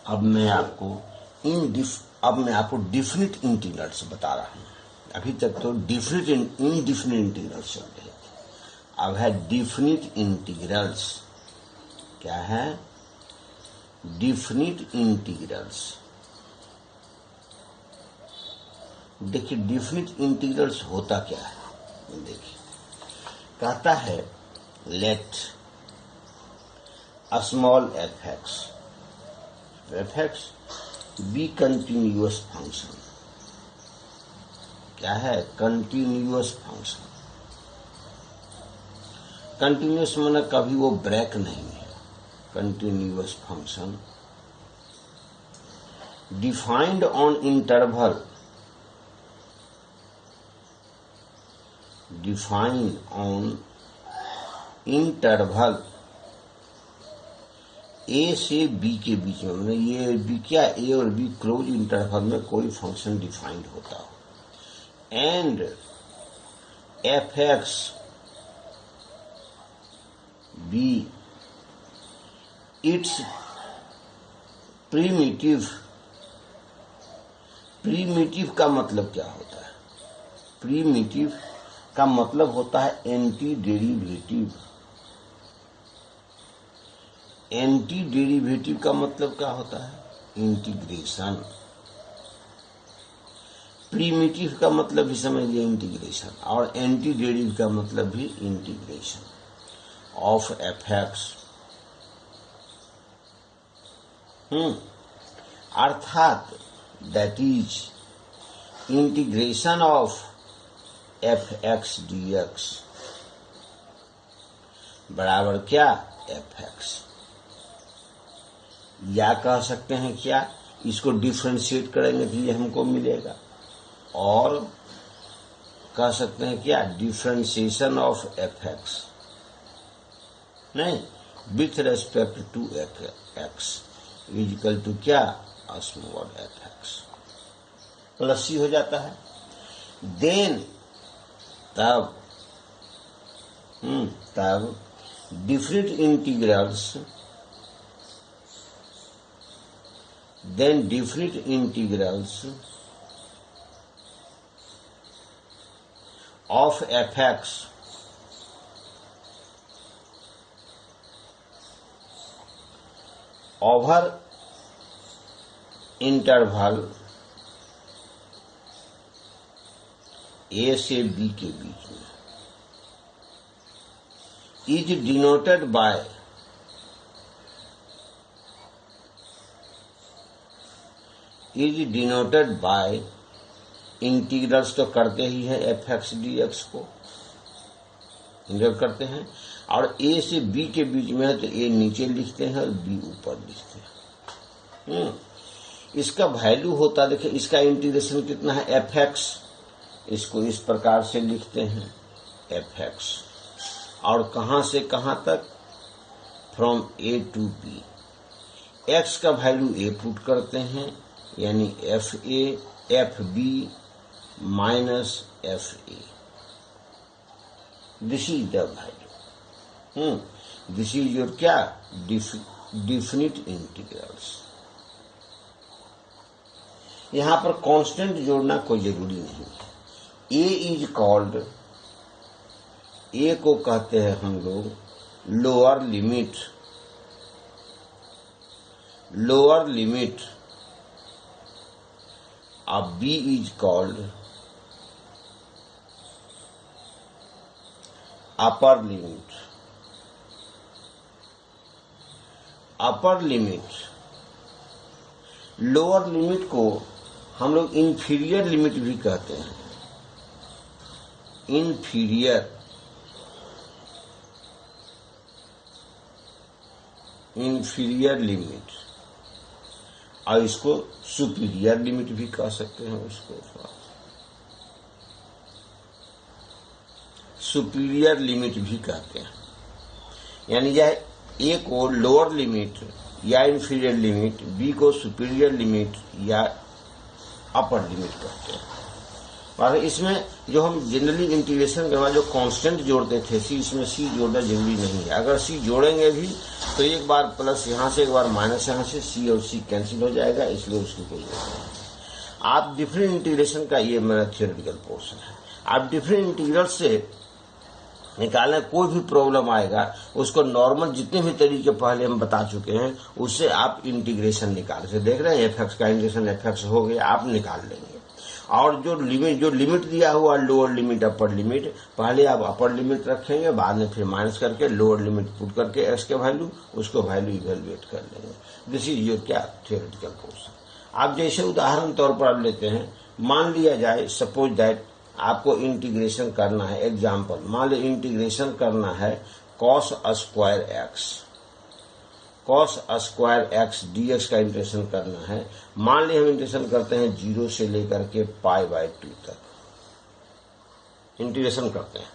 अब मैं आपको डिफिनिट इंटीग्रल्स बता रहा हूँ। अभी तक तो डिफिनिट इनडिफिनिट इंटीग्रल्स चल रहे थे, अब है डिफिनिट इंटीग्रल्स। क्या है? Definite integrals. देखिए डिफिनिट इंटीग्रल्स होता क्या है, देखिए कहता है let small F X B continuous function. क्या है? Continuous function. कंटिन्यूअस माने कभी वो ब्रेक नहीं है। Continuous function defined on interval, defined on interval A से बी के बीच में, मतलब ये बी क्या, ए और बी क्लोज इंटरवल में कोई फंक्शन डिफाइंड होता हो, and F X be its primitive. Primitive का मतलब क्या होता है? प्रीमिटिव का मतलब होता है एंटी डेरिवेटिव। एंटी डेरिवेटिव का मतलब क्या होता है? इंटीग्रेशन। प्रीमिटिव का मतलब भी समझिए इंटीग्रेशन, और एंटी डेरिवेटिव का मतलब भी इंटीग्रेशन ऑफ एफ एक्स। अर्थात that is integration of F X D x बराबर क्या? F x. या कह सकते हैं क्या, इसको डिफरेंशिएट करेंगे तो ये हमको मिलेगा, और कह सकते हैं क्या, डिफरेंशिएशन ऑफ एफ एक्स, नहीं, with respect to F X is equal to क्या? Small F X plus C हो जाता है। देन तब different integrals, then different integrals of f(x) over interval a से b के बीच में is denoted by इंटीग्रल्स तो करते ही है एफ एक्स डी एक्स को इंटीग्रल करते हैं, और ए से बी के बीच में है तो ए नीचे लिखते हैं और बी ऊपर लिखते हैं। इसका वैल्यू होता, देखिए इसका इंटीग्रेशन कितना है? एफ एक्स, इसको इस प्रकार से लिखते हैं एफ एक्स, और कहां से कहां तक? From A to B. X का वैल्यू ए पुट करते हैं, यानी F A F B minus F A, this is the value. This is your क्या? Definite integrals. यहां पर कांस्टेंट जोड़ना कोई जरूरी नहीं है। ए इज कॉल्ड, ए को कहते हैं हम लोग lower limit, lower limit of b is called upper limit. upper limit, lower limit को हम लोग इंफीरियर लिमिट भी कहते हैं। इंफीरियर, इंफीरियर लिमिट, और इसको सुपीरियर लिमिट भी कह सकते हैं। उसको सुपीरियर लिमिट भी कहते हैं, यानी यह ए को लोअर लिमिट या इंफीरियर लिमिट, बी को सुपीरियर लिमिट या अपर लिमिट कहते हैं। और इसमें जो हम जनरली इंटीग्रेशन के बाद जो कांस्टेंट जोड़ते थे सी, इसमें सी जोड़ना जरूरी नहीं है। अगर सी जोड़ेंगे भी तो एक बार प्लस यहाँ से एक बार माइनस यहाँ से, सी और सी कैंसिल हो जाएगा, इसलिए उसकी कोई जरूरत नहीं। आप डिफरेंट इंटीग्रेशन का ये मेरा थियोरेटिकल पोर्शन है। आप डिफरेंट इंटीग्रल से निकालने कोई भी प्रॉब्लम आएगा उसको नॉर्मल जितने भी तरीके पहले हम बता चुके हैं उससे आप इंटीग्रेशन निकाल से देख रहे हैं। एफ का इंटीग्रेशन एफ हो गया, आप निकाल लेंगे। और जो लिमिट दिया हुआ लोअर लिमिट अपर लिमिट, पहले आप अपर लिमिट रखेंगे, बाद में फिर माइनस करके लोअर लिमिट पुट करके एक्स के वैल्यू उसको वैल्यू इवेलुएट कर लेंगे। दिस इज योर क्या थियोरेटिकल पोर्शन। आप जैसे उदाहरण तौर पर आप लेते हैं, मान लिया जाए सपोज दैट आपको इंटीग्रेशन करना है, एग्जाम्पल मान लो इंटीग्रेशन करना है cos स्क्वायर एक्स dx का इंटीग्रेशन करना है। मान ली हम इंटीग्रेशन करते हैं 0 से लेकर के π/2 तक इंटीग्रेशन करते हैं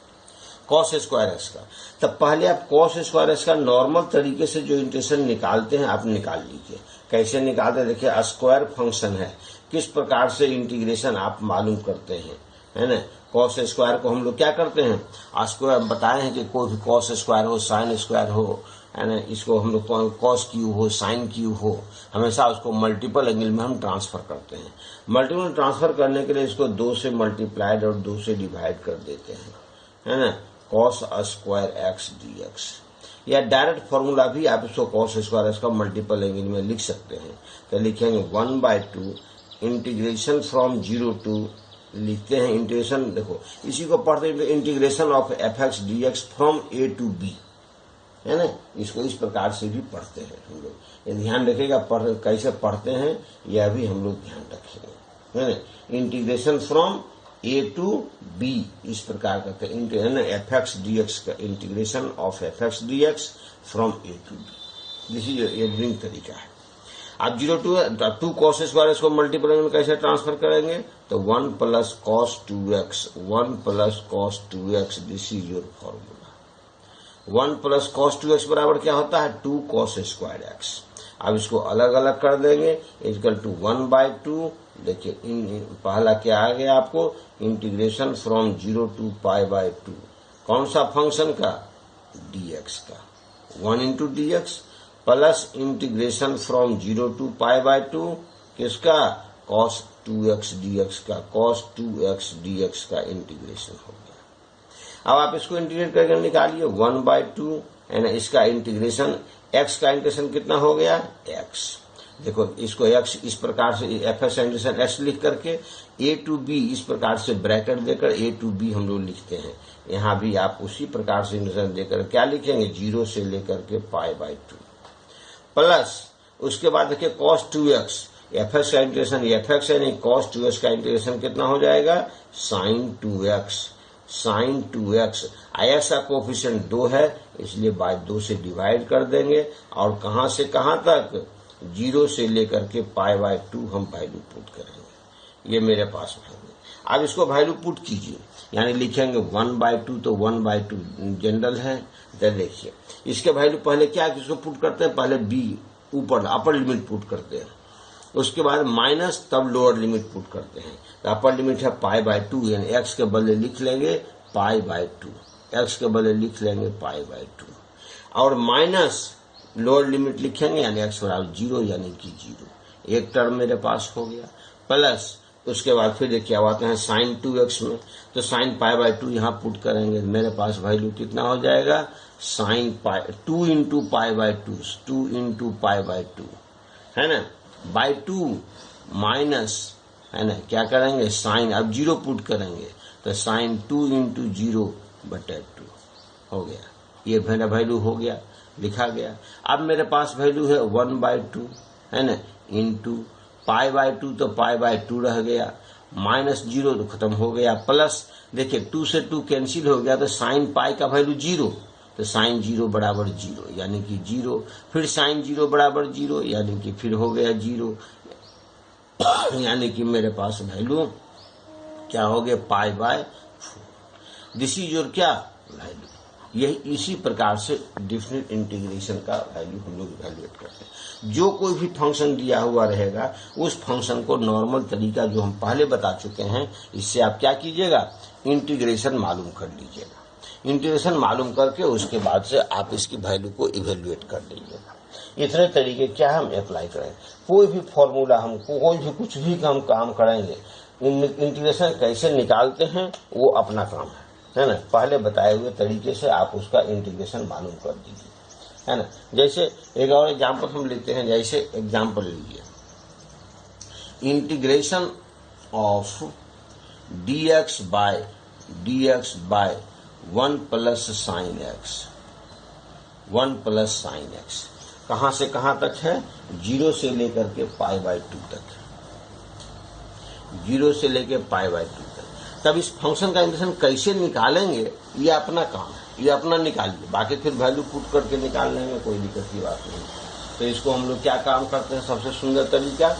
cos स्क्वायर एक्स का। तब पहले आप cos स्क्वायर एक्स का नॉर्मल तरीके से जो इंटीग्रेशन निकालते हैं आप निकाल लीजिए। कैसे निकालते हैं देखिए, स्क्वायर फंक्शन है, किस प्रकार से इंटीग्रेशन आप मालूम करते हैं, है ना। cos स्क्वायर को हम लोग क्या करते हैं, स्क्वायर बताए हैं कि कोई भी cos स्क्वायर हो, साइन स्क्वायर हो, है ना, इसको हम लोग cos क्यू हो, साइन क्यू हो, हमेशा उसको मल्टीपल एंगल में हम ट्रांसफर करते हैं। मल्टीपल ट्रांसफर करने के लिए इसको 2 से मल्टीप्लाइड और 2 से डिवाइड कर देते हैं, है ना, cos स्क्वायर एक्स dx। या डायरेक्ट फॉर्मूला भी आप इसको cos स्क्वायर एक्स का मल्टीपल एंगल में लिख सकते हैं। तो लिखेंगे 1/2 इंटीग्रेशन फ्रॉम 0 टू, लिखते हैं इंटीग्रेशन, देखो इसी को पढ़ते हैं integration of F X D X from A to B, है ना। इसको इस प्रकार से भी पढ़ते हैं हम लोग। ये ध्यान रखिएगा कैसे पढ़ते हैं, यह भी हम लोग ध्यान रखेंगे, है ना। Integration from A to B इस प्रकार करते हैं, एफ एक्स डी एक्स का integration of F X D X from A to B. This is एक तरीका है। आप 0 टू cos स्क्वायर इसको मल्टीपल में कैसे ट्रांसफर करेंगे, तो 1 + cos 2x, 1 + cos 2x, this is your formula. 1 + cos 2x बराबर क्या होता है, 2 cos स्क्वायर एक्स। अब इसको अलग अलग कर देंगे, इक्वल टू 1/2। देखिए पहला क्या आ गया आपको, इंटीग्रेशन फ्रॉम 0 टू π/2, कौन सा फंक्शन का, dx का, 1 × dx plus integration from 0 to π/2 किसका, cos 2x dx का, cos 2x dx का इंटीग्रेशन हो गया। अब आप इसको इंटीग्रेट करके निकालिए 1/2, एंड इसका इंटीग्रेशन x का इंटीग्रेशन कितना हो गया, x। देखो इसको x इस प्रकार से एफ एक्स इंटीग्रेशन x लिख करके a टू b इस प्रकार से ब्रैकेट देकर a टू b हम लोग लिखते हैं। यहाँ भी आप उसी प्रकार से इंटीग्रेशन देकर क्या लिखेंगे, 0 से लेकर के π/2 प्लस उसके बाद देखिए cos 2x, एफ एक्स का इंटीग्रेशन एफ एक्स है नहीं, cos 2x का इंटीग्रेशन कितना हो जाएगा, sin 2x। x का कोफिशिएंट 2 है इसलिए बाय 2 से डिवाइड कर देंगे, और कहां से कहां तक, 0 से लेकर के π/2 हम वैल्यू पुट करेंगे। ये मेरे पास वैल्यू, अब इसको वैल्यू पुट कीजिए, यानी लिखेंगे 1/2, तो 1/2 जनरल है। तो देखिए इसके वैल्यू पहले क्या इसको पुट करते हैं, पहले b ऊपर अपर लिमिट पुट करते हैं, उसके बाद माइनस, तब लोअर लिमिट पुट करते हैं। तो अपर लिमिट है π/2, यानी x के बदले लिख लेंगे π/2, x के बदले लिख लेंगे π/2, और माइनस लोअर लिमिट लिखेंगे यानी x बराबर 0, यानी कि 0। एक टर्म मेरे पास हो गया, प्लस उसके बाद फिर देखिए आते हैं sin 2x में, तो sin π/2 यहाँ पुट करेंगे, मेरे पास वैल्यू कितना हो जाएगा, sin 2 × π/2, 2 × π/2, है ना, बाय 2 माइनस, है ना, क्या करेंगे sin, अब 0 पुट करेंगे तो sin 2 × 0/2 हो गया। ये मेरा वैल्यू हो गया, लिखा गया। अब मेरे पास वैल्यू है 1/2, है ना, इंटू π/2, तो π/2 रह गया, माइनस 0 तो खत्म हो गया, प्लस देखिए 2 से 2 कैंसिल हो गया, तो sin π का वैल्यू 0, तो sin 0 बराबर 0, यानी कि 0, फिर sin 0 बराबर 0, यानी कि फिर हो गया 0, यानी कि मेरे पास वैल्यू क्या हो गया, π/4। दिस इज योर क्या वैल्यू यही इसी प्रकार से डिफिनिट इंटीग्रेशन का वैल्यू हम लोग इवैल्यूएट करते हैं। जो कोई भी फंक्शन दिया हुआ रहेगा उस फंक्शन को नॉर्मल तरीका जो हम पहले बता चुके हैं, इससे आप क्या कीजिएगा, इंटीग्रेशन मालूम कर लीजिएगा। इंटीग्रेशन मालूम करके उसके बाद से आप इसकी वैल्यू को इवैल्यूएट कर लीजिएगा। इतने तरीके क्या हम अप्लाई करें, कोई भी फॉर्मूला हमको कोई भी कुछ भी हम काम करेंगे, इंटीग्रेशन कैसे निकालते हैं वो अपना काम है ना। पहले बताए हुए तरीके से आप उसका इंटीग्रेशन मालूम कर दीजिए, है ना। जैसे एक और एग्जांपल हम लेते हैं, जैसे एग्जांपल लीजिए, integration of dx by 1 plus sine X, 1 plus sine X कहां से कहां तक है, 0 से लेकर के π/2 तक, 0 से लेकर π/2 तक। तब इस फंक्शन का इंटीग्रेशन कैसे निकालेंगे ये अपना काम है, ये अपना निकालिए, बाकी फिर वैल्यू पुट करके निकालने में कोई दिक्कत की बात नहीं। तो इसको हम लोग क्या काम करते हैं, सबसे सुंदर तरीका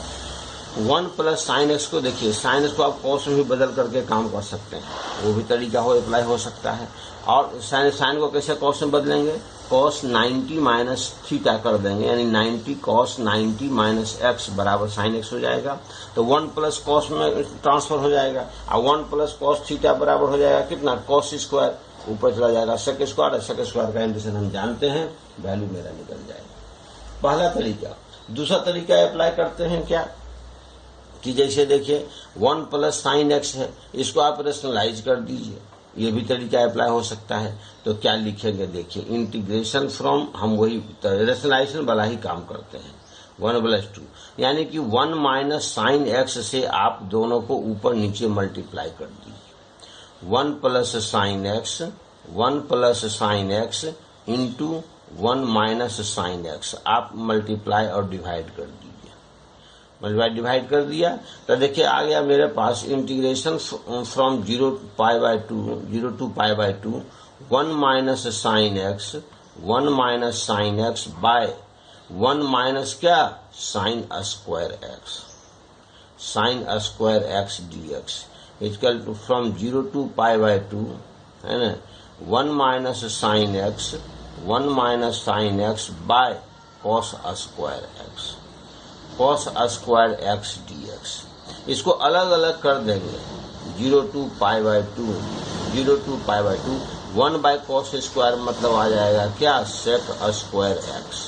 1 प्लस साइन एक्स को देखिए, साइन एक्स को आप कॉस में भी बदल करके काम कर सकते हैं, वो भी तरीका हो अप्लाई हो सकता है। और साइन को कैसे कॉस में बदलेंगे, कॉस 90 माइनस थीटा कर देंगे, यानी 90 कॉस 90 माइनस एक्स बराबर साइन एक्स हो जाएगा। तो 1 प्लस कॉस में ट्रांसफर हो जाएगा, और 1 प्लस कॉस थीटा बराबर हो जाएगा कितना, कॉस स्क्वायर, ऊपर चला जाएगा सेक स्क्वायर, और सेक स्क्वायर का इंटीग्रेशन हम जानते हैं, वैल्यू मेरा निकल जाएगा। पहला तरीका। दूसरा तरीका अप्लाई करते हैं क्या, कि जैसे देखिए 1 प्लस साइन एक्स है, इसको आप रेशनलाइज कर दीजिए, ये भी तरीका अप्लाई हो सकता है। तो क्या लिखेंगे, देखिए इंटीग्रेशन फ्रॉम, हम वही रेशनलाइजेशन वाला ही काम करते हैं, 1/2, यानी कि 1 माइनस साइन एक्स से आप दोनों को ऊपर नीचे मल्टीप्लाई कर दीजिए। 1 plus sine X, 1 plus sine x into 1 minus sine x, आप मल्टीप्लाई और डिवाइड कर दीजिए। डिवाइड कर दिया तो देखिए आ गया मेरे पास integration from 0 to π/2 1 minus sine X, 1 minus sine X by 1 minus क्या, sine square X, sine square X dx equal to from 0 to π/2, है ना, 1 minus sine X, 1 minus sine X by cos square X, cos square X dx। इसको अलग अलग कर देंगे, 0 to π/2, 0 to π/2, 1 by cos square मतलब आ जाएगा क्या, sec square X,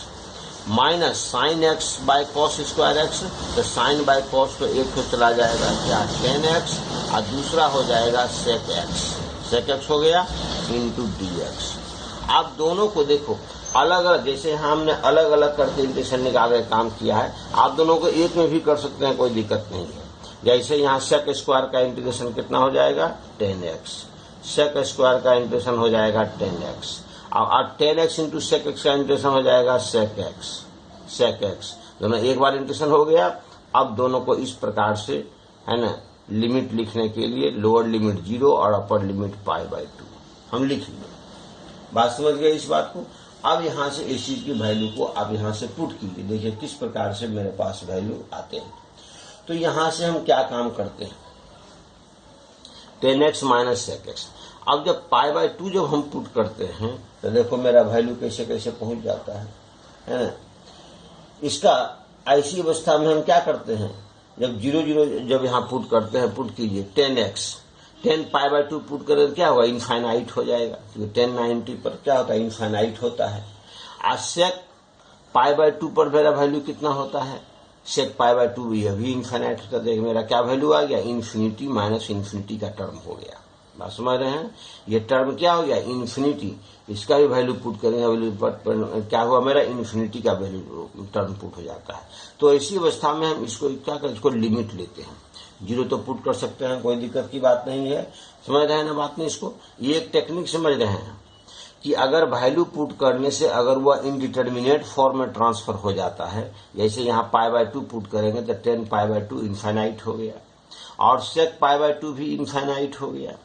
minus sine X by cos square X, तो साइन बाय कॉस तो एक तो चला जाएगा क्या, tan x, और दूसरा हो जाएगा सेक एक्स हो गया इंटू dx। आप दोनों को देखो अलग अलग, जैसे हमने अलग अलग करके इंटीग्रेशन निकाल के काम किया है, आप दोनों को एक में भी कर सकते हैं, कोई दिक्कत नहीं है। जैसे यहाँ सेक स्क्वायर का इंटीग्रेशन कितना हो जाएगा, 10x, सेक स्क्वायर का इंटीग्रेशन हो जाएगा 10x, और 10x इंटू सेक एक्स का इंटीग्रेशन हो जाएगा सेक एक्स, दोनों एक बार इंटीग्रेशन हो गया। अब दोनों को इस प्रकार से, है ना, लिमिट लिखने के लिए लोअर लिमिट 0 और अपर लिमिट π/2 हम लिख लिए। बात समझ गए इस बात को। अब यहां से इस चीज की वैल्यू को आप यहां से पुट कीजिए, देखिए किस प्रकार से मेरे पास वैल्यू आते हैं। तो यहां से हम क्या काम करते हैं, 10x माइनस सेक एक्स। अब जब π/2 जब हम पुट करते हैं तो देखो मेरा वैल्यू कैसे कैसे पहुंच जाता है ना। इसका ऐसी अवस्था में हम क्या करते हैं, जब 0 जब यहाँ पुट करते हैं, पुट कीजिए 10x, 10 π/2 पुट करें क्या होगा, इनफाइनाइट हो जाएगा, क्योंकि 1090 पर क्या होता है, इनफाइनाइट होता है। आज सेक π/2 पर मेरा वैल्यू कितना होता है, सेक π/2 यह भी इनफाइनाइट होता है। देखिए मेरा क्या वैल्यू आ गया, इन्फिनिटी माइनस इन्फिनिटी का टर्म हो गया। बात समझ रहे हैं, ये टर्म क्या हो गया, इन्फिनिटी, इसका भी वैल्यू पुट करेंगे, वैल्यू पर क्या हुआ मेरा, इन्फिनिटी का वैल्यू टर्म पुट हो जाता है। तो ऐसी अवस्था में हम इसको क्या करें, इसको लिमिट लेते हैं। 0 तो पुट कर सकते हैं, कोई दिक्कत की बात नहीं है, समझ रहे हैं ना बात नहीं। इसको ये एक टेक्निक समझ रहे हैं कि अगर वैल्यू पुट करने से अगर वह इनडिटर्मिनेट फॉर्म में ट्रांसफर हो जाता है, जैसे यहाँ π/2 पुट करेंगे तो 10 π/2 इनफाइनाइट हो गया, और सेक π/2 भी इनफाइनाइट हो गया,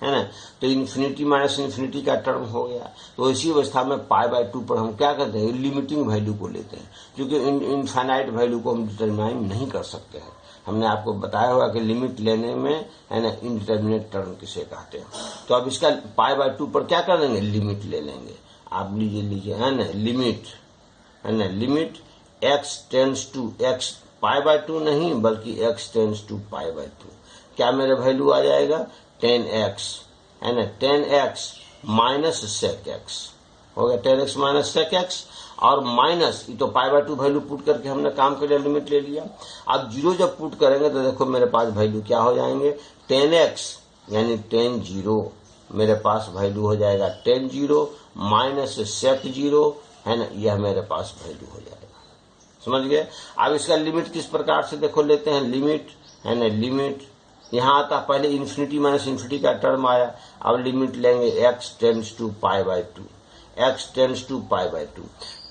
है ना। तो इन्फिनिटी माइनस इन्फिनिटी का टर्म हो गया। तो इसी अवस्था में π/2 पर हम क्या करते हैं, लिमिटिंग वैल्यू को लेते हैं, क्योंकि इनफाइनाइट वैल्यू को हम डिटरमाइन नहीं कर सकते हैं। हमने आपको बताया हुआ कि लिमिट लेने में, है ना, इनडिटरमिनेट टर्म किसे कहते हैं। तो अब इसका π/2 पर क्या कर लेंगे, लिमिट ले लेंगे। आप लीजिए, है ना, लिमिट, है ना, limit x tends to x, π/2 नहीं बल्कि x टेंड्स टू π/2। क्या मेरा वैल्यू आ जाएगा, 10x, है ना, 10x माइनस sec x हो गया, 10x माइनस sec x, और माइनस ये तो π/2 वैल्यू पुट करके हमने काम कर लिया, लिमिट ले लिया। अब 0 जब पुट करेंगे तो देखो मेरे पास वैल्यू क्या हो जाएंगे, 10x यानी 10 0 मेरे पास वैल्यू हो जाएगा 10 0 माइनस sec 0, है ना, यह मेरे पास वैल्यू हो जाएगा। समझ गए। अब इसका लिमिट किस प्रकार से देखो लेते हैं, लिमिट, है ना, लिमिट यहाँ आता, पहले इन्फिनिटी माइनस इन्फिनिटी का टर्म आया, अब लिमिट लेंगे x tends to π/2, x tends to π/2।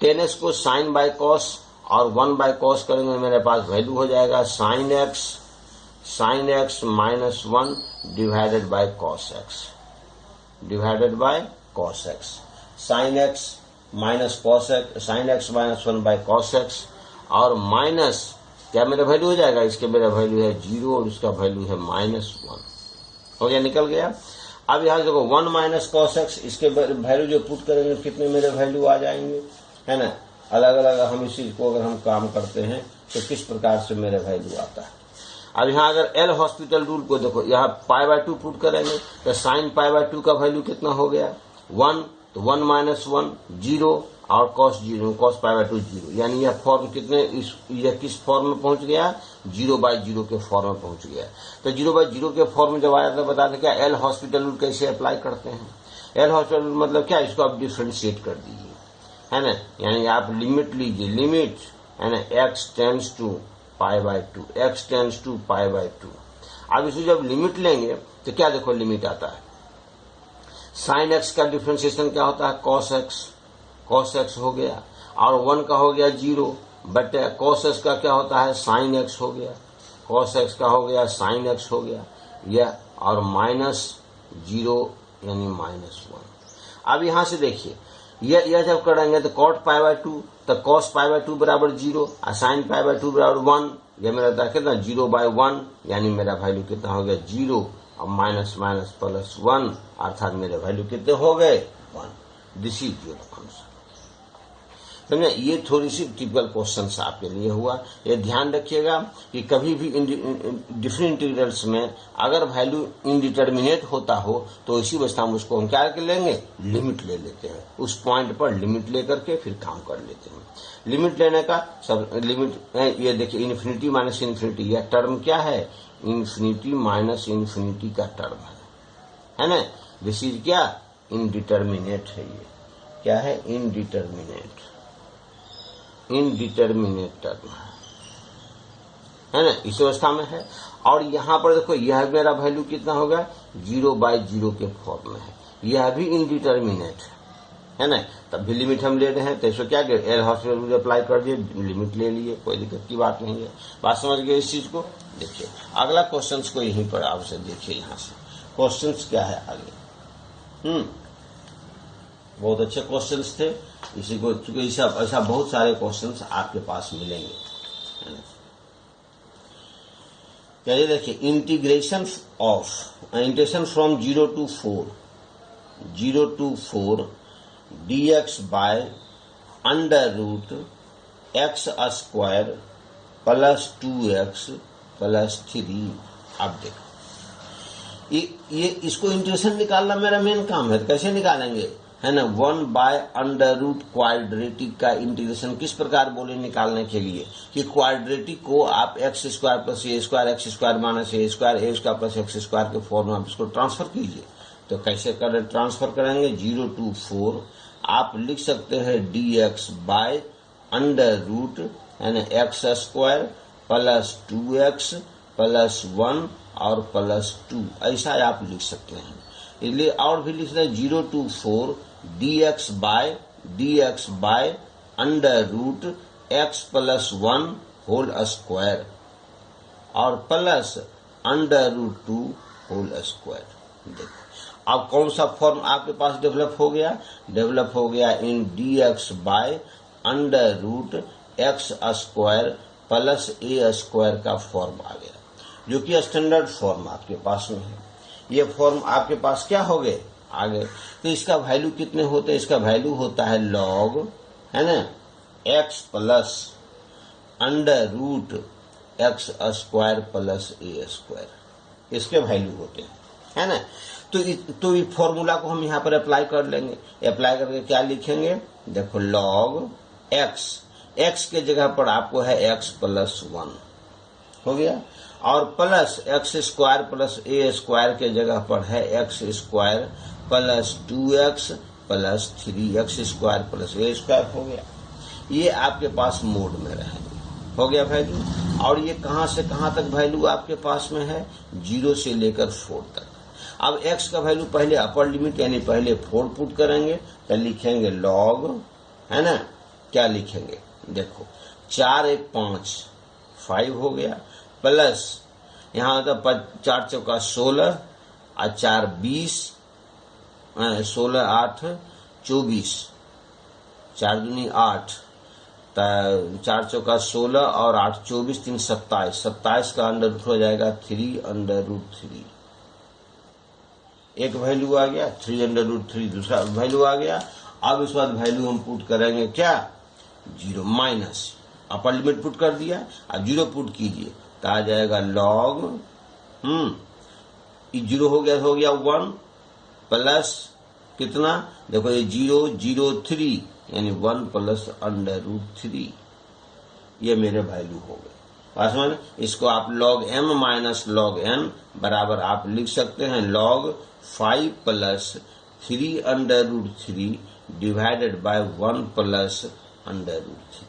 10x को साइन बाय कॉस और 1 बाय कॉस करेंगे, मेरे पास वैल्यू हो जाएगा sine x minus 1 divided by cos x, divided by cos x, sine x minus cos x, sine x minus 1 by cos x, और minus क्या मेरा value हो जाएगा, इसके मेरा वैल्यू है 0 और इसका वैल्यू है -1। हो गया, निकल गया। अब यहाँ देखो 1 माइनस कॉस x, इसके वैल्यू जो पुट करेंगे कितने मेरे वैल्यू आ जाएंगे, है ना। अलग अलग हम इस चीज को अगर हम काम करते हैं तो किस प्रकार से मेरा वैल्यू आता है। अब यहाँ अगर एल हॉस्पिटल रूल को देखो, यहाँ π/2 पुट करेंगे तो साइन π/2 का वैल्यू कितना हो गया, 1, तो 1 माइनस 1 0 और cos 0, cos π/2 0, यानी यह फॉर्म कितने, यह किस फॉर्म में पहुंच गया, 0/0 के फॉर्म में पहुंच गया। तो 0/0 के फॉर्म में जब आया तो बता दें क्या एल हॉस्पिटल रूल कैसे अप्लाई करते हैं। एल हॉस्पिटल रूल मतलब क्या, इसको आप डिफ्रेंशिएट कर दीजिए, है ना, यानी आप लिमिट लीजिए, लिमिट, है ना, x tends to π/2, x tends to π/2। अब इसको जब लिमिट लेंगे तो क्या देखो लिमिट आता है, साइन x का डिफ्रेंशिएशन क्या होता है, cos x हो गया, और 1 का हो गया 0, बट cos x का क्या होता है, sin x हो गया, cos x का हो गया sin x हो गया, यह, और -0 यानी -1। अब यहां से देखिए यह जब करेंगे तो cot π/2 तो cos π/2 बराबर 0 और sin π/2 बराबर 1, यह मेरा था कितना 0/1, यानी मेरा वैल्यू कितना हो गया 0 और माइनस माइनस प्लस 1, अर्थात मेरे वैल्यू कितने हो गए 1। This is your answer. समझे, ये थोड़ी सी टिपिकल क्वेश्चन आपके लिए हुआ। ये ध्यान रखिएगा कि कभी भी डिफरेंट इंटीग्रल्स में अगर वैल्यू इनडिटर्मिनेट होता हो तो इसी अवस्था में उसको हम क्या कर लेंगे, लिमिट ले लेते हैं। उस पॉइंट पर लिमिट लेकर के फिर काम कर लेते हैं। लिमिट लेने का सब लिमिट, ये देखिए इन्फिनिटी माइनस इन्फिनिटी, यह टर्म क्या है, इन्फिनिटी माइनस इन्फिनिटी का टर्म है ना। दिस इज क्या, इनडिटर्मिनेट है। ये क्या है, इनडिटर्मिनेट टर्म है ना, इस अवस्था में है। और यहाँ पर देखो यह मेरा वैल्यू कितना होगा, 0/0 के फॉर्म में है, यह भी इनडिटर्मिनेट है ना। तब भी लिमिट हम ले रहे हैं, तो इसको क्या करें, एल हॉस्पिटल अप्लाई कर दिए, लिमिट ले लिए, कोई दिक्कत की बात नहीं है। बात समझ गए इस चीज को। देखिए अगला क्वेश्चन को यहीं पर आपसे देखिए, यहाँ से क्वेश्चन क्या है आगे। बहुत अच्छे क्वेश्चंस थे, इसी को चूंकि ऐसा बहुत सारे क्वेश्चंस आपके पास मिलेंगे। चलिए देखिए, integration from 0 to 4 dx by √x² plus 2x plus 3। अब देखो ये इसको इंटीग्रेशन निकालना मेरा मेन काम है। कैसे निकालेंगे, है ना, 1/√ क्वाड्रेटिक का इंटीग्रेशन किस प्रकार बोले निकालने के लिए कि क्वाड्रेटिक को आप x² plus a² x² minus a² plus x² के फॉर्म में आप इसको ट्रांसफर कीजिए। तो कैसे करें, ट्रांसफर करेंगे 0 to 4, आप लिख सकते हैं dx बाय √, है ना, x² प्लस 2x प्लस 1 और प्लस 2, ऐसा आप लिख सकते हैं। इसलिए और भी लिख रहे हैं 0 to 4 dx by √x plus 1 whole square और प्लस √2 होल स्क्वायर। देखो अब कौन सा फॉर्म आपके पास डेवलप हो गया? डेवलप हो गया इन dx बाय under root X square plus A square का फॉर्म आ गया, जो कि स्टैंडर्ड फॉर्म आपके पास में है। ये फॉर्म आपके पास क्या हो गए? आ गए। तो इसका वैल्यू कितने होते हैं? इसका वैल्यू होता है लॉग, है ना, X plus under root X square plus A square, इसके वैल्यू होते हैं, है ना। तो इस फॉर्मूला को हम यहाँ पर अप्लाई कर लेंगे। अप्लाई करके क्या लिखेंगे? देखो लॉग एक्स के जगह पर आपको है एक्स प्लस 1 हो गया, और plus X square plus A square के जगह पर है X square plus 2x plus 3x square plus A square हो गया। ये आपके पास मोड में रहेंगे, हो गया वैल्यू। और ये कहां से कहां तक वैल्यू आपके पास में है? 0 से लेकर 4 तक। अब x का वैल्यू पहले अपर लिमिट यानी पहले 4 पुट करेंगे, तो लिखेंगे लॉग, है ना, क्या लिखेंगे? देखो 4 1 5 हो गया, प्लस यहाँ तो 4 चौका 16 और 4 20, 16 8 24, 4 दूनी 8, 4 चौका 16 और 8 24 3 27, 27 का अंडर रूट हो जाएगा 3 अंडर रूट 3। एक वैल्यू आ गया 3 अंडर रूट 3, दूसरा वैल्यू आ गया। अब इस बाद वैल्यू हम पुट करेंगे क्या? 0 माइनस अपर लिमिट पुट कर दिया, अब 0 पुट कीजिए तो आ जाएगा लॉग 0 हो गया 1 प्लस कितना? देखो ये 0 0 3 यानी 1 प्लस अंडर रूट 3, ये मेरे वैल्यू हो गए। पास इसको आप log m minus log n बराबर आप लिख सकते हैं log 5 plus 3 under root 3 divided by 1 plus under root 3।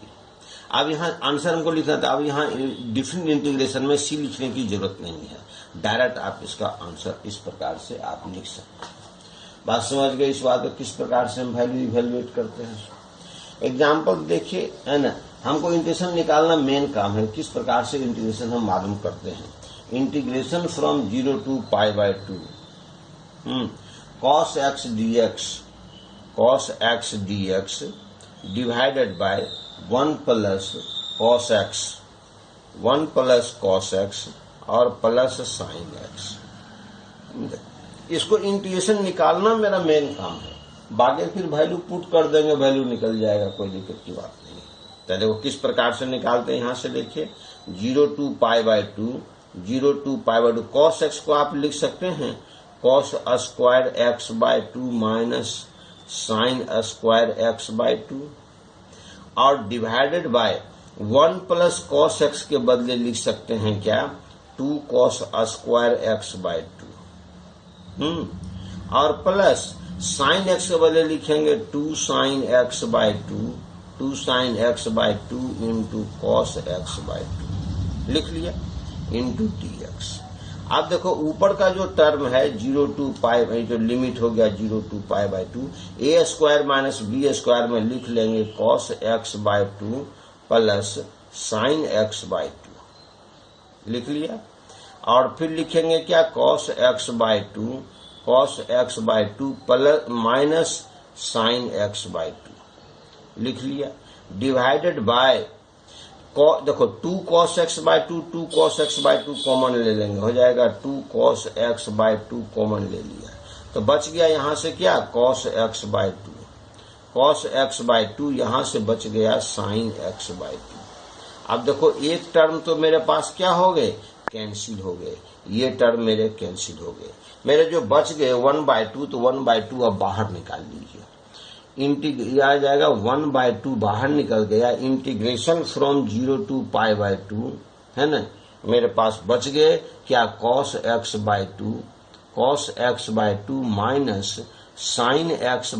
अब यहाँ आंसर हमको लिखना था। अब यहाँ डिफरेंट इंटीग्रेशन में सी लिखने की जरूरत नहीं है, डायरेक्ट आप इसका आंसर इस प्रकार से आप लिख सकते हैं। बात समझ गए इस बात को किस प्रकार से हम वैल्यू इवेल्युएट करते हैं? एग्जाम्पल देखिए, है ना, हमको इंटीग्रेशन निकालना मेन काम है। किस प्रकार से इंटीग्रेशन हम मालूम करते हैं? Integration from 0 to pi by 2 cos x dx divided by 1 plus cos x और प्लस sin x। इसको इंटीग्रेशन निकालना मेरा मेन काम है, बाकी फिर वैल्यू पुट कर देंगे, वैल्यू निकल जाएगा, कोई दिक्कत की बात नहीं। तो देखो किस प्रकार से निकालते हैं, यहाँ से देखिए 0 to pi by 2 cos x को आप लिख सकते हैं cos square x by 2 minus sine square x by 2 और divided by 1 plus cos x के बदले लिख सकते हैं क्या? 2 cos स्क्वायर x बाय 2 और प्लस साइन x के बदले लिखेंगे 2 sine x by 2 sine x by 2 into cos x by 2 लिख लिया इंटू dx। अब देखो ऊपर का जो टर्म है 0 टू पाई, जो लिमिट हो गया 0 to pi by 2, A square minus B square में लिख लेंगे cos x by 2 plus sine x by 2 लिख लिया। और फिर लिखेंगे क्या? cos x by 2 plus minus sine x by 2 लिख लिया, डिवाइडेड बाय देखो 2 cos x by 2 cos x by 2 common ले लेंगे, हो जाएगा 2 cos x बाय 2 कॉमन ले लिया तो बच गया यहाँ से क्या? cos x बाय 2 यहाँ से बच गया sin x बाय 2। अब देखो एक टर्म तो मेरे पास क्या हो गए? कैंसिल हो गए, ये टर्म मेरे कैंसिल हो गए। मेरे जो बच गए 1/2, तो 1/2 अब बाहर निकाल लीजिए, आ जाएगा 1/2 बाहर निकल गया। Integration from 0 to pi by 2, है ना, मेरे पास बच गए क्या? cos x by 2 minus sine x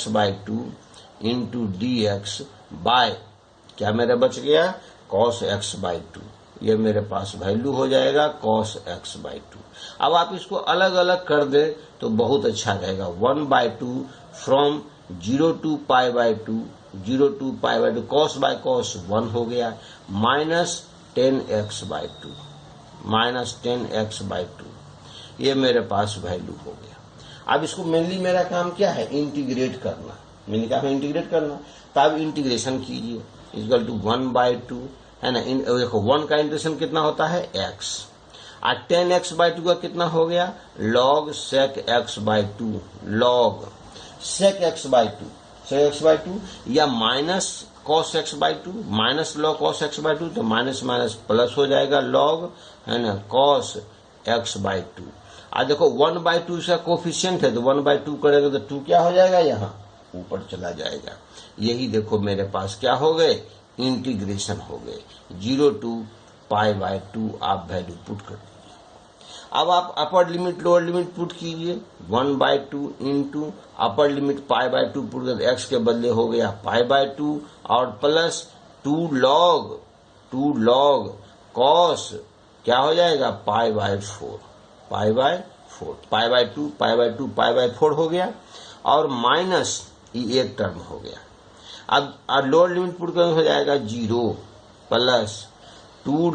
by 2 into dx by क्या मेरा बच गया? cos x by 2। ये मेरे पास वैल्यू हो जाएगा cos x बाय 2। अब आप इसको अलग अलग कर दे तो बहुत अच्छा रहेगा। 1/2 from 0 to pi by 2 cos by cos 1 हो गया, माइनस 10x बाय 2 ये मेरे पास वैल्यू हो गया। अब इसको मेनली मेरा काम क्या है, इंटीग्रेट करना। मैंने कहा इंटीग्रेट करना, तो अब इंटीग्रेशन कीजिए, इक्वल टू 1/2 है ना। देखो 1 का इंटीग्रेशन कितना होता है, x। और 10x/2 का कितना हो गया, log sec x/2, log sec x/2, sec x/2 या minus cos x/2, minus log cos x/2, तो माइनस माइनस प्लस हो जाएगा log है ना cos x/2। आज देखो 1/2 इसका कोफिशिएंट है, तो 1/2 करेगा तो 2 क्या हो जाएगा, यहाँ ऊपर चला जाएगा। यही देखो मेरे पास क्या हो गए, इंटीग्रेशन हो गए। 0 to π/2 आप वैल्यू पुट कर दीजिए। अब आप upper limit lower limit put कीजिए, 1/2 इंटू अपर लिमिट π/2 पुट कर, x के बदले हो गया π/2 और प्लस 2 log cos क्या हो जाएगा, π/4, π/2 π/4 हो गया और माइनस ये एक टर्म हो गया। अब लोअर लिमिट पुट कर हो जाएगा 0 प्लस 2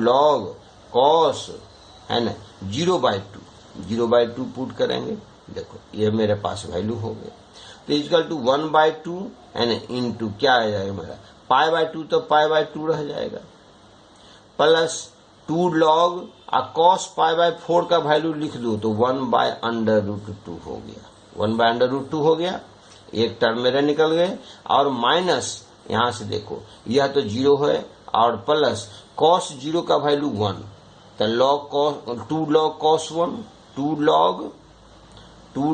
log cos है ना 0/2 पुट करेंगे। देखो ये मेरे पास वैल्यू हो गया। तो इक्वल टू 1/2 है ना इंटू क्या आ जाएगा मेरा π/2, तो π/2 रह जाएगा, प्लस 2 log cos π/4 का वैल्यू लिख दो तो 1/√2 हो गया, 1/√2 हो गया। एक टर्म मेरे निकल गए और माइनस यहां से देखो यह तो 0 है और प्लस cos 0 का वैल्यू 1, तो log cos 2 log cos 1, 2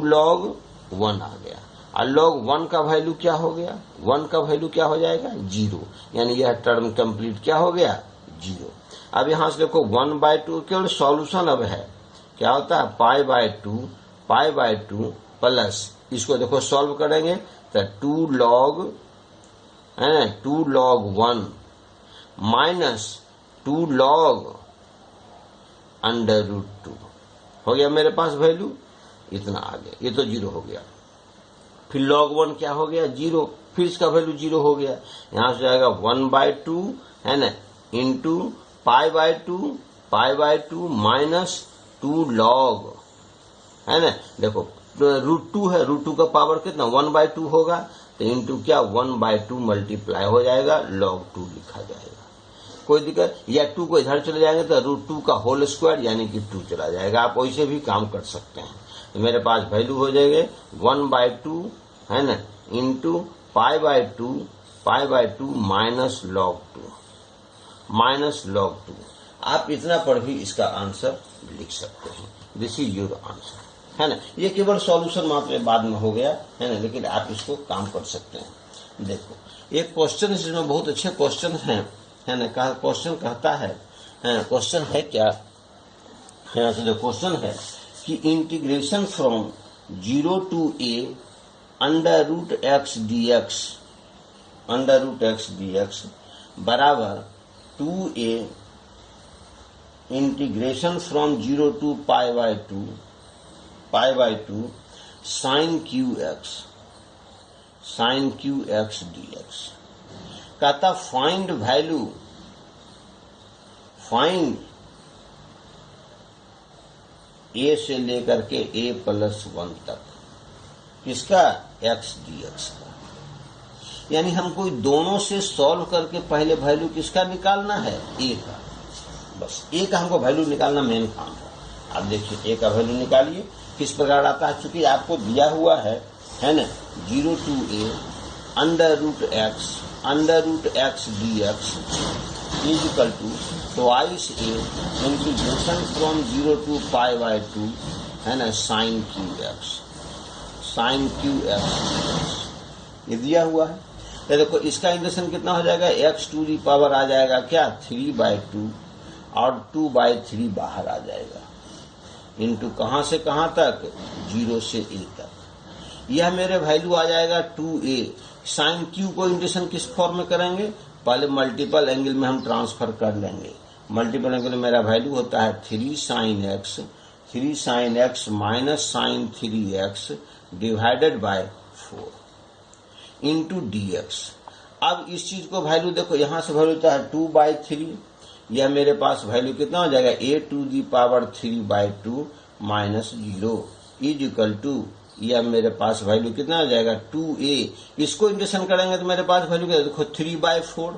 log 1 आ गया और log 1 का वैल्यू क्या हो गया, 1 का वैल्यू क्या हो जाएगा 0, यानी यह टर्म कंप्लीट क्या हो गया 0। अब यहां से देखो 1/2 केवल सॉल्यूशन अब है, क्या होता है π/2 प्लस इसको देखो सॉल्व करेंगे तो 2 log 1 माइनस 2 log √2 हो गया मेरे पास वैल्यू, इतना आ गया, ये तो 0 हो गया। फिर log 1 क्या हो गया 0, फिर इसका वैल्यू 0 हो गया। यहां से जाएगा 1/2 है ना इंटू π/2 माइनस 2 log है ना। देखो √2 है, √2 का पावर कितना 1/2 होगा, तो इंटू क्या 1/2 मल्टीप्लाई हो जाएगा, log 2 लिखा जाएगा। कोई दिक्कत, या 2 को इधर चले जाएंगे तो √2 का होल स्क्वायर यानी कि 2 चला जाएगा। आप वैसे भी काम कर सकते हैं। तो मेरे पास वैल्यू हो जाएगा 1/2 है ना इंटू π/2 माइनस log 2। आप इतना पर भी इसका आंसर लिख सकते हैं। दिस इज योर आंसर है ना। ये केवल सॉल्यूशन मात्र बाद में हो गया है ना, लेकिन आप इसको काम कर सकते हैं। देखो एक क्वेश्चन इसमें बहुत अच्छे क्वेश्चन है ना। क्वेश्चन कहता है क्वेश्चन है क्या, यहाँ से जो क्वेश्चन है कि integration from 0 to a √x dx बराबर 2a integration from 0 to π/2 sin qx dx। कहता फाइंड वैल्यू, फाइंड a से लेकर के a+1 तक किसका x dx का। यानी हमको दोनों से सॉल्व करके पहले वैल्यू किसका निकालना है, a का। बस a का हमको वैल्यू निकालना मेन काम है। आप देखिए a का वैल्यू निकालिए किस प्रकार आता है। चूंकि आपको दिया हुआ है ना 0 to a √x dx is equal to twice a integration from 0 to π/2 है ना sin qx ये दिया हुआ है। तो देखो इसका इंटीग्रेशन कितना हो जाएगा, x टू दी पावर आ जाएगा क्या 3/2 और 2/3 बाहर आ जाएगा इंटू कहां से कहां तक 0 से a तक। यह मेरे वैल्यू आ जाएगा 2a। साइन q को इंटीग्रेशन किस फॉर्म में करेंगे, पहले मल्टीपल एंगल में हम ट्रांसफर कर लेंगे। मल्टीपल एंगल में मेरा वैल्यू होता है 3 sin x minus sin 3x divided by 4 into dx। अब इस चीज को वैल्यू देखो, यहां से वैल्यू होता है 2/3 यह मेरे पास वैल्यू कितना हो जाएगा, a to the power 3/2 minus 0 is equal to, यह मेरे पास वैल्यू कितना हो जाएगा 2a। इसको इंटीग्रेशन करेंगे तो मेरे पास वैल्यू क्या देखो 3/4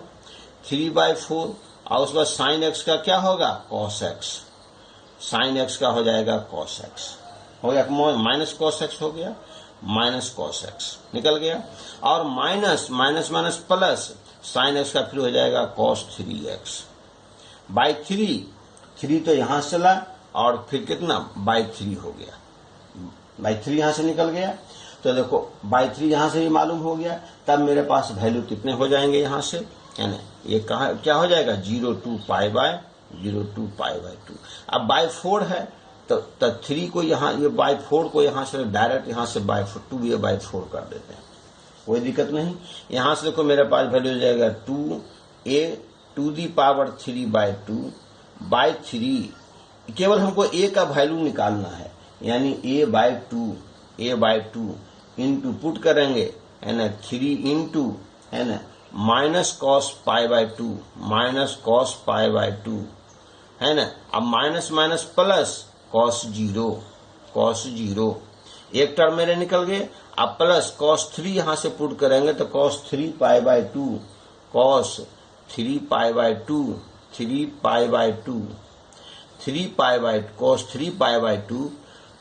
और उसके बाद साइन एक्स का क्या होगा cos x, साइन एक्स का हो जाएगा cos x, हो गया माइनस cos x हो गया, माइनस cos x निकल गया, और minus minus minus plus sine x का फिर हो जाएगा cos 3x बाई 3 तो यहां से चला और फिर कितना बाई 3 हो गया, बाई 3 यहां से निकल गया। तो देखो बाई 3 यहां से भी मालूम हो गया, तब मेरे पास वैल्यू कितने हो जाएंगे यहां से, यानी ये कहा क्या हो जाएगा 0 to π/2। अब बाई 4 है तो 3 को यहाँ, ये बाई 4 को यहाँ से डायरेक्ट यहाँ से बाई 2 ये बाई 4 कर देते हैं, कोई दिक्कत नहीं। यहाँ से देखो मेरे पास वैल्यू हो जाएगा 2a to the power 3/2 by 3, केवल हमको a का वैल्यू निकालना है, यानी a/2 इंटू पुट करेंगे है ना 3 इंटू है ना माइनस cos π/2 है ना। अब माइनस माइनस प्लस cos 0 एक टर्म मेरे निकल गए। अब प्लस cos 3 यहां से पुट करेंगे तो cos 3π/2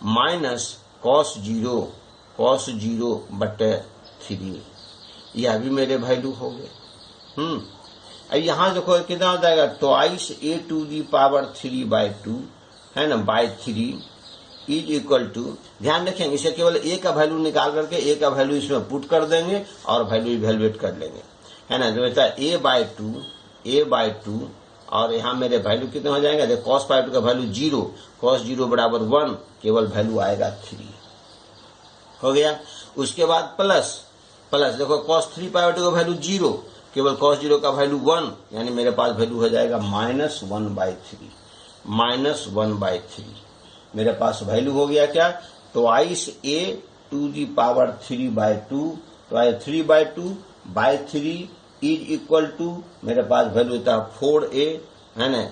माइनस cos 0/3, यह भी मेरे वैल्यू हो गए। अब यहाँ देखो कितना हो जाएगा twice a to the power 3/2 है ना बाई 3 इज इक्वल टू, ध्यान रखेंगे इसे केवल a का वैल्यू निकाल करके a का वैल्यू इसमें पुट कर देंगे और वैल्यू इवैल्यूएट कर लेंगे है ना। जो बचा a/2 और यहाँ मेरे वैल्यू कितने हो जाएंगे, देखो cos π/2 का वैल्यू 0, cos 0 बराबर 1, केवल वैल्यू आएगा 3 हो गया। उसके बाद प्लस देखो cos 3π/2 का वैल्यू 0, केवल cos 0 का वैल्यू 1, यानी मेरे पास वैल्यू हो जाएगा -1/3 मेरे पास वैल्यू हो गया क्या, twice a to the power 3/2 तो 3/2 बाई 3 इज इक्वल टू, मेरे पास वैल्यू था 4a है ना